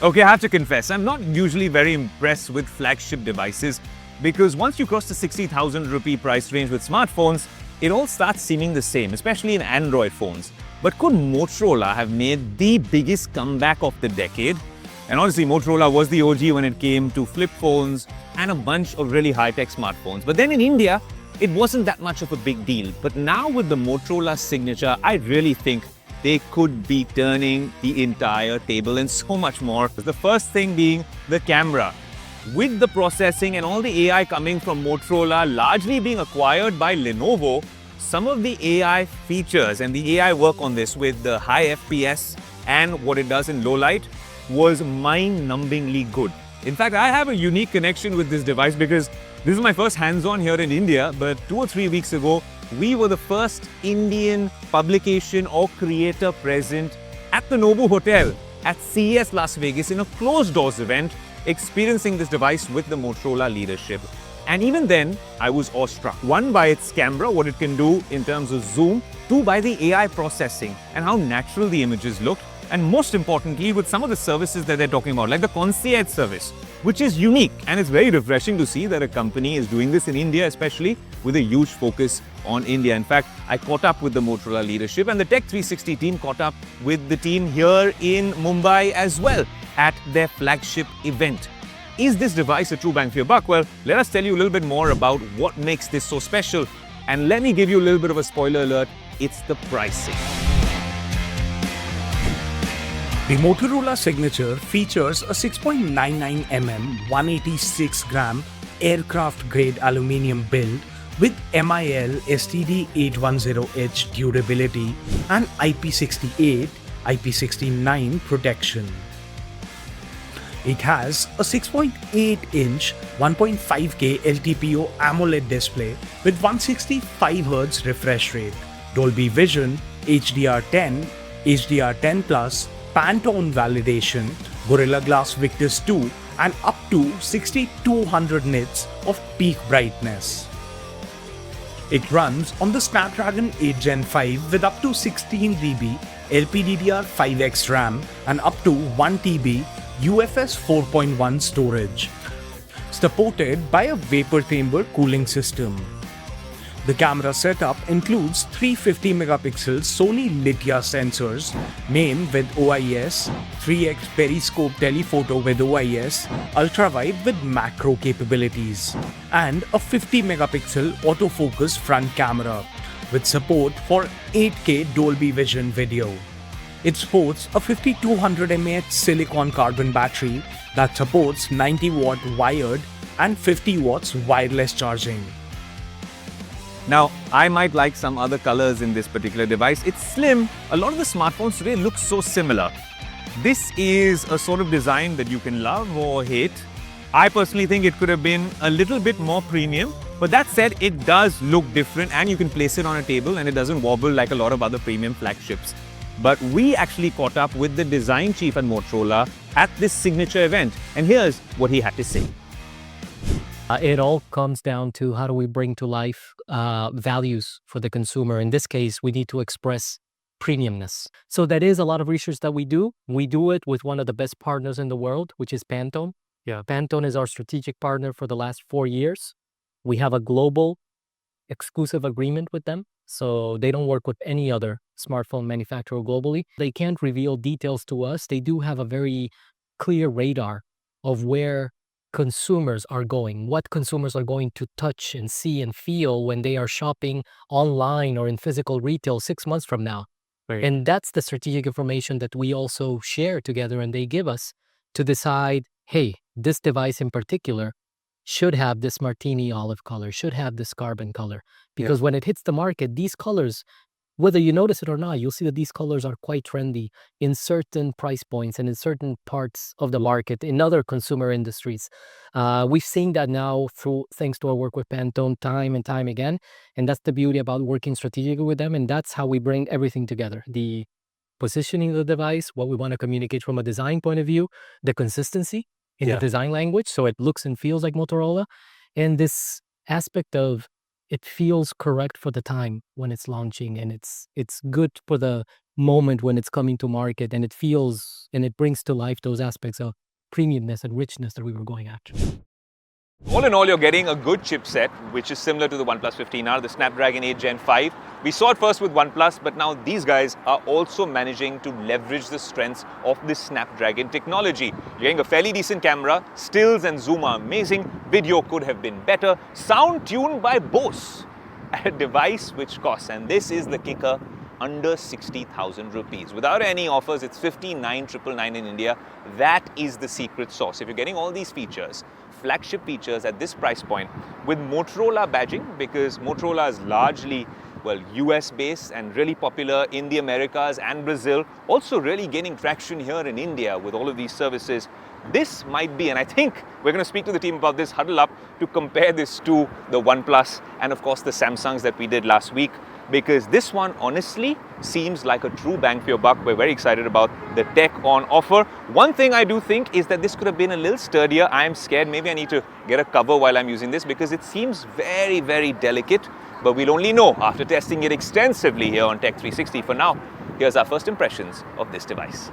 Okay, I have to confess, I'm not usually very impressed with flagship devices because once you cross the 60,000 rupee price range with smartphones, it all starts seeming the same, especially in Android phones. But could Motorola have made the biggest comeback of the decade? And honestly, Motorola was the OG when it came to flip phones and a bunch of really high-tech smartphones. But then in India, it wasn't that much of a big deal. But now with the Motorola Signature, I really think they could be turning the entire table and so much more. The first thing being the camera. With the processing and all the AI coming from Motorola largely being acquired by Lenovo, some of the AI features and the AI work on this with the high FPS and what it does in low light was mind-numbingly good. In fact, I have a unique connection with this device because this is my first hands-on here in India, but 2 or 3 weeks ago, we were the first Indian publication or creator present at the Nobu Hotel at CES Las Vegas in a closed-doors event, experiencing this device with the Motorola leadership. And even then, I was awestruck. 1, by its camera, what it can do in terms of zoom. 2, by the AI processing and how natural the images looked. And most importantly, with some of the services that they're talking about, like the concierge service, which is unique. And it's very refreshing to see that a company is doing this in India, especially with a huge focus on India. In fact, I caught up with the Motorola leadership and the Tech 360 team caught up with the team here in Mumbai as well at their flagship event. Is this device a true bang for your buck? Well, let us tell you a little bit more about what makes this so special. And let me give you a little bit of a spoiler alert. It's the pricing. The Motorola Signature features a 6.99 mm 186 gram aircraft-grade aluminium build with MIL STD810H durability and IP68, IP69 protection. It has a 6.8-inch 1.5K LTPO AMOLED display with 165Hz refresh rate, Dolby Vision, HDR10, HDR10+, Pantone validation, Gorilla Glass Victus 2 and up to 6200 nits of peak brightness. It runs on the Snapdragon 8 Gen 5 with up to 16GB LPDDR5X RAM and up to 1TB UFS 4.1 storage, supported by a vapor chamber cooling system. The camera setup includes 350-megapixel Sony Litya sensors, main with OIS, 3x periscope telephoto with OIS, ultrawide with macro capabilities, and a 50-megapixel autofocus front camera with support for 8K Dolby Vision video. It sports a 5200 mAh silicon carbon battery that supports 90-watt wired and 50 watts wireless charging. Now, I might like some other colors in this particular device. It's slim. A lot of the smartphones today look so similar. This is a sort of design that you can love or hate. I personally think it could have been a little bit more premium. But that said, it does look different and you can place it on a table and it doesn't wobble like a lot of other premium flagships. But we actually caught up with the design chief at Motorola at this signature event. And here's what he had to say. It all comes down to how do we bring to life values for the consumer. In this case, we need to express premiumness. So that is a lot of research that we do. We do it with one of the best partners in the world, which is Pantone. Yeah, Pantone is our strategic partner for the last 4 years. We have a global exclusive agreement with them. So they don't work with any other smartphone manufacturer globally. They can't reveal details to us. They do have a very clear radar of where consumers are going, what consumers are going to touch and see and feel when they are shopping online or in physical retail 6 months from now. Right. And that's the strategic information that we also share together and they give us to decide, hey, this device in particular should have this martini olive color, should have this carbon color. Because when it hits the market, these colors, whether you notice it or not, you'll see that these colors are quite trendy in certain price points and in certain parts of the market, in other consumer industries. We've seen that now thanks to our work with Pantone time and time again. And that's the beauty about working strategically with them. And that's how we bring everything together. The positioning of the device, what we want to communicate from a design point of view, the consistency in the design language, so it looks and feels like Motorola, and this aspect of it feels correct for the time when it's launching, and it's good for the moment when it's coming to market, and it feels and it brings to life those aspects of premiumness and richness that we were going after. All in all, you're getting a good chipset, which is similar to the OnePlus 15R, the Snapdragon 8 Gen 5. We saw it first with OnePlus, but now these guys are also managing to leverage the strengths of this Snapdragon technology. You're getting a fairly decent camera, stills and zoom are amazing, video could have been better, sound tuned by Bose, at a device which costs, and this is the kicker, under 60,000 rupees. Without any offers, it's 59,999 in India. That is the secret sauce. If you're getting all these features, flagship features at this price point with Motorola badging, because Motorola is largely, well, US based and really popular in the Americas and Brazil, also really gaining traction here in India with all of these services. This might be, and I think we're going to speak to the team about this, huddle up to compare this to the OnePlus and of course the Samsungs that we did last week, because this one honestly seems like a true bang for your buck. We're very excited about the tech on offer. One thing I do think is that this could have been a little sturdier. I'm scared maybe I need to get a cover while I'm using this, because it seems very, very delicate, but we'll only know after testing it extensively here on Tech 360. For now, here's our first impressions of this device.